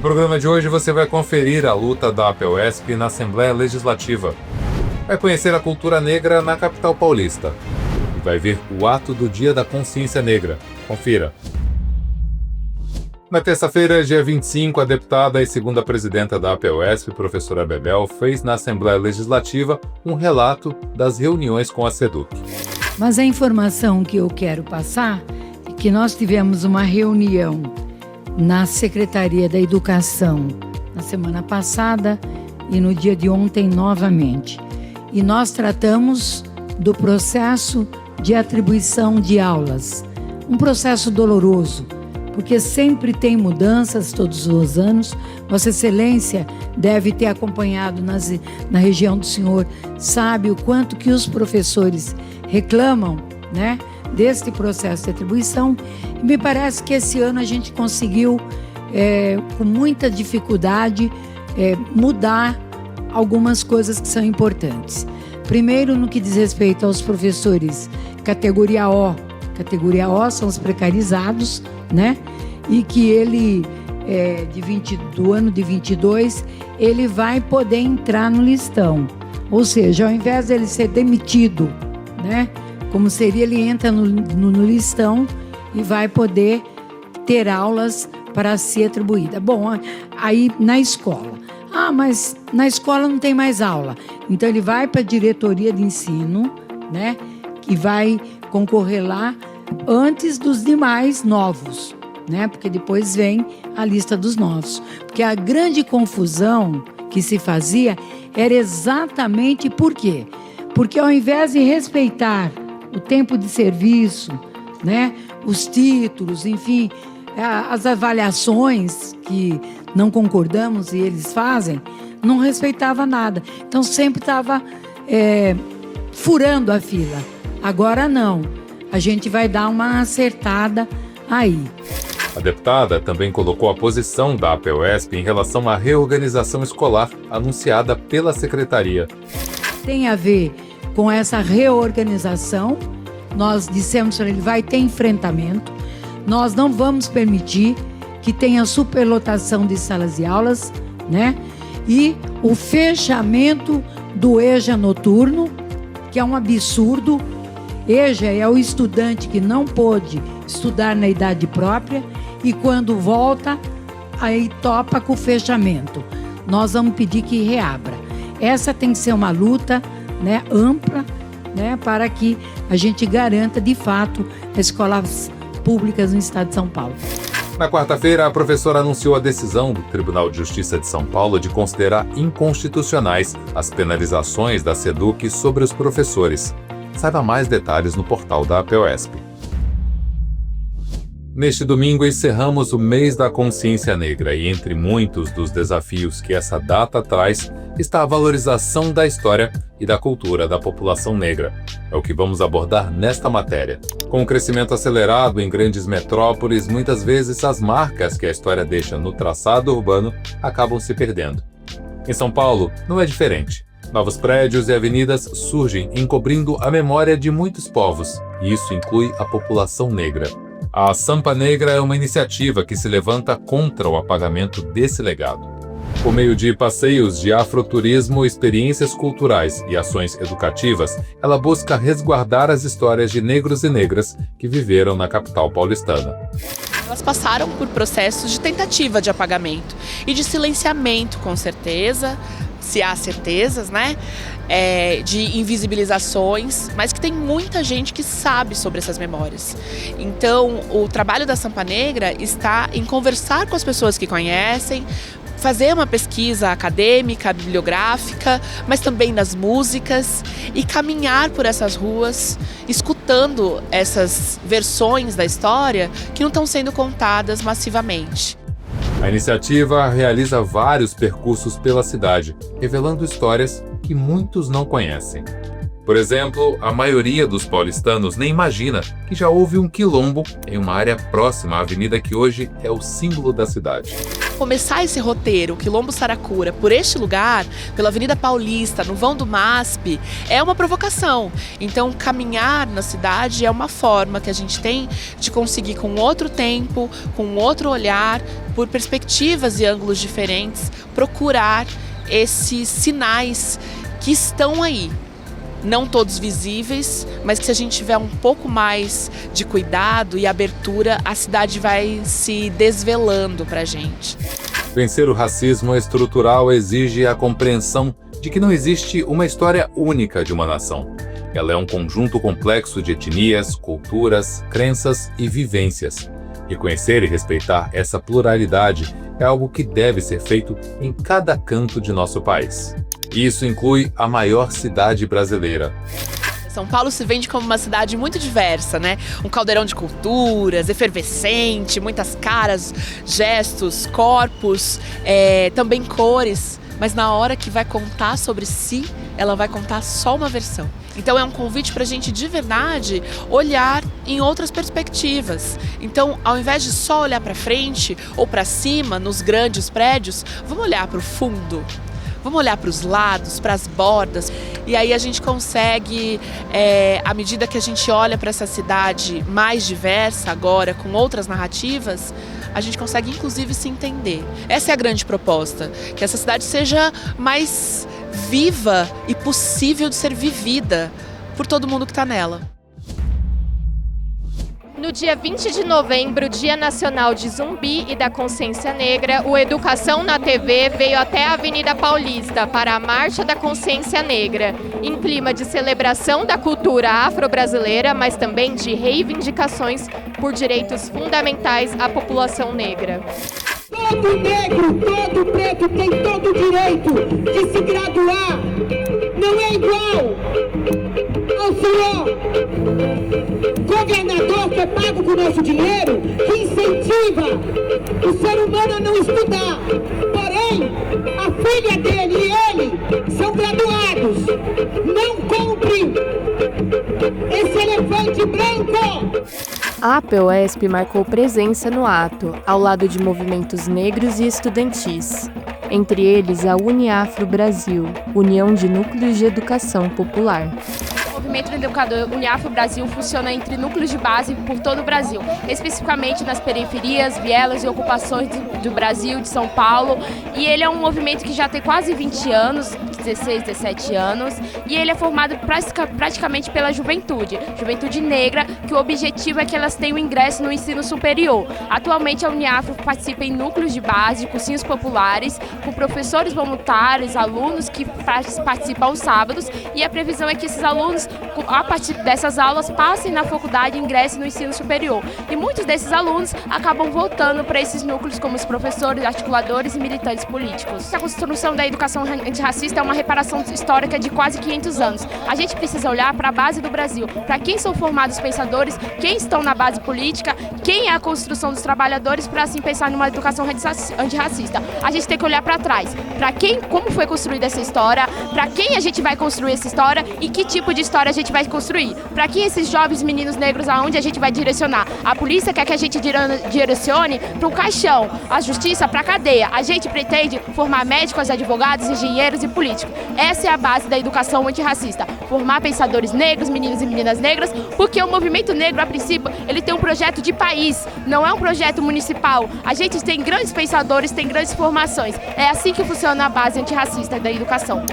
programa de hoje você vai conferir a luta da APUESP na Assembleia Legislativa. Vai conhecer a cultura negra na capital paulista. E vai ver o ato do Dia da Consciência Negra. Confira. Na terça-feira, dia 25, a deputada e segunda presidenta da APUESP, professora Bebel, fez na Assembleia Legislativa um relato das reuniões com a SEDUC. Mas a informação que eu quero passar é que nós tivemos uma reunião na Secretaria da Educação na semana passada e no dia de ontem novamente. E nós tratamos do processo de atribuição de aulas. Um processo doloroso, porque sempre tem mudanças todos os anos. Vossa Excelência deve ter acompanhado na região do senhor, sabe o quanto que os professores reclamam, né, deste processo de atribuição. E me parece que esse ano a gente conseguiu, com muita dificuldade, mudar algumas coisas que são importantes. Primeiro, no que diz respeito aos professores categoria O. Categoria O são os precarizados, né? E que ele, do ano de 22, ele vai poder entrar no listão. Ou seja, ao invés dele ser demitido, né? Como seria, ele entra no listão e vai poder ter aulas para ser atribuída. Bom, aí na escola. Mas na escola não tem mais aula. Então ele vai para a diretoria de ensino, né? Que vai concorrer lá antes dos demais novos, né? Porque depois vem a lista dos novos. Porque a grande confusão que se fazia era exatamente por quê? Porque ao invés de respeitar o tempo de serviço, né? Os títulos, enfim, as avaliações que não concordamos e eles fazem, não respeitava nada. Então sempre estava furando a fila. Agora não. A gente vai dar uma acertada aí. A deputada também colocou a posição da APUESP em relação à reorganização escolar anunciada pela Secretaria. Tem a ver com essa reorganização. Nós dissemos que ele vai ter enfrentamento. Nós não vamos permitir que tenha superlotação de salas de aulas, né? E o fechamento do EJA noturno, que é um absurdo. EJA é o estudante que não pôde estudar na idade própria e quando volta, aí topa com o fechamento. Nós vamos pedir que reabra. Essa tem que ser uma luta, né, ampla, né, para que a gente garanta, de fato, as escolas públicas no estado de São Paulo. Na quarta-feira, a professora anunciou a decisão do Tribunal de Justiça de São Paulo de considerar inconstitucionais as penalizações da SEDUC sobre os professores. Saiba mais detalhes no portal da APUESP. Neste domingo, encerramos o mês da consciência negra e entre muitos dos desafios que essa data traz está a valorização da história e da cultura da população negra. É o que vamos abordar nesta matéria. Com o crescimento acelerado em grandes metrópoles, muitas vezes as marcas que a história deixa no traçado urbano acabam se perdendo. Em São Paulo, não é diferente. Novos prédios e avenidas surgem encobrindo a memória de muitos povos, e isso inclui a população negra. A Sampa Negra é uma iniciativa que se levanta contra o apagamento desse legado. Por meio de passeios de afroturismo, experiências culturais e ações educativas, ela busca resguardar as histórias de negros e negras que viveram na capital paulistana. Elas passaram por processos de tentativa de apagamento e de silenciamento, com certeza, se há certezas, né? De invisibilizações, mas que tem muita gente que sabe sobre essas memórias. Então, o trabalho da Sampa Negra está em conversar com as pessoas que conhecem, fazer uma pesquisa acadêmica, bibliográfica, mas também nas músicas e caminhar por essas ruas, escutando essas versões da história que não estão sendo contadas massivamente. A iniciativa realiza vários percursos pela cidade, revelando histórias que muitos não conhecem. Por exemplo, a maioria dos paulistanos nem imagina que já houve um quilombo em uma área próxima à avenida que hoje é o símbolo da cidade. começar esse roteiro, Quilombo Saracura, por este lugar, pela Avenida Paulista, no vão do MASP, é uma provocação. Então, caminhar na cidade é uma forma que a gente tem de conseguir, com outro tempo, com outro olhar, por perspectivas e ângulos diferentes, procurar esses sinais que estão aí. Não todos visíveis, mas que se a gente tiver um pouco mais de cuidado e abertura, a cidade vai se desvelando pra gente. Vencer o racismo estrutural exige a compreensão de que não existe uma história única de uma nação. Ela é um conjunto complexo de etnias, culturas, crenças e vivências. Reconhecer e respeitar essa pluralidade é algo que deve ser feito em cada canto de nosso país. Isso inclui a maior cidade brasileira. São Paulo se vende como uma cidade muito diversa, né? Um caldeirão de culturas, efervescente, muitas caras, gestos, corpos, também cores. Mas na hora que vai contar sobre si, ela vai contar só uma versão. Então é um convite para a gente, de verdade, olhar em outras perspectivas. Então, ao invés de só olhar para frente ou para cima, nos grandes prédios, vamos olhar para o fundo. Vamos olhar para os lados, para as bordas, e aí a gente consegue, à medida que a gente olha para essa cidade mais diversa agora, com outras narrativas, a gente consegue inclusive se entender. Essa é a grande proposta, que essa cidade seja mais viva e possível de ser vivida por todo mundo que está nela. No dia 20 de novembro, Dia Nacional de Zumbi e da Consciência Negra, o Educação na TV veio até a Avenida Paulista para a Marcha da Consciência Negra, em clima de celebração da cultura afro-brasileira, mas também de reivindicações por direitos fundamentais à população negra. Todo negro, todo preto tem todo o direito de se graduar. Não é igual ao senhor governador que é pago com o nosso dinheiro, que incentiva o ser humano a não estudar. Porém, a filha dele e ele são graduados. Não compre esse elefante branco. A APOESP marcou presença no ato, ao lado de movimentos negros e estudantis. Entre eles a Uniafro Brasil, União de Núcleos de Educação Popular. O movimento educador Uniafro Brasil funciona entre núcleos de base por todo o Brasil, especificamente nas periferias, vielas e ocupações do Brasil, de São Paulo. E ele é um movimento que já tem quase 20 anos, 16, 17 anos, e ele é formado praticamente pela juventude negra, que o objetivo é que elas tenham ingresso no ensino superior. Atualmente a Uniafro participa em núcleos de base, cursinhos populares, com professores voluntários, alunos que participam aos sábados, e a previsão é que esses alunos, a partir dessas aulas, passem na faculdade e ingressem no ensino superior. E muitos desses alunos acabam voltando para esses núcleos como os professores, articuladores e militantes políticos. A construção da educação antirracista é uma reparação histórica de quase 500 anos. A gente precisa olhar para a base do Brasil, para quem são formados os pensadores, quem estão na base política, quem é a construção dos trabalhadores, para assim pensar numa educação antirracista. A gente tem que olhar para trás, para quem, como foi construída essa história, para quem a gente vai construir essa história e que tipo de história a gente vai construir. Para quem esses jovens meninos negros, aonde a gente vai direcionar? A polícia quer que a gente direcione para o caixão, a justiça para a cadeia. A gente pretende formar médicos, advogados, engenheiros e políticos. Essa é a base da educação antirracista. Formar pensadores negros, meninos e meninas negras, porque o movimento negro, a princípio, ele tem um projeto de país, não é um projeto municipal. A gente tem grandes pensadores, tem grandes formações. É assim que funciona a base antirracista da educação.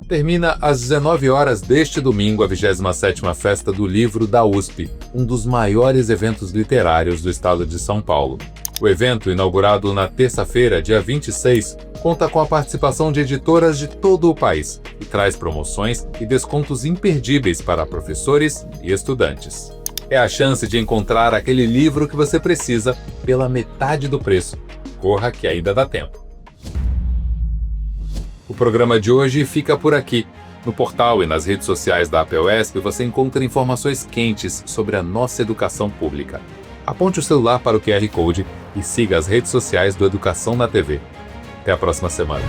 Termina às 19 horas deste domingo a 27ª Festa do Livro da USP, um dos maiores eventos literários do estado de São Paulo. O evento, inaugurado na terça-feira, dia 26, conta com a participação de editoras de todo o país e traz promoções e descontos imperdíveis para professores e estudantes. É a chance de encontrar aquele livro que você precisa pela metade do preço. Corra que ainda dá tempo. O programa de hoje fica por aqui. No portal e nas redes sociais da APOESP você encontra informações quentes sobre a nossa educação pública. Aponte o celular para o QR Code e siga as redes sociais do Educação na TV. Até a próxima semana.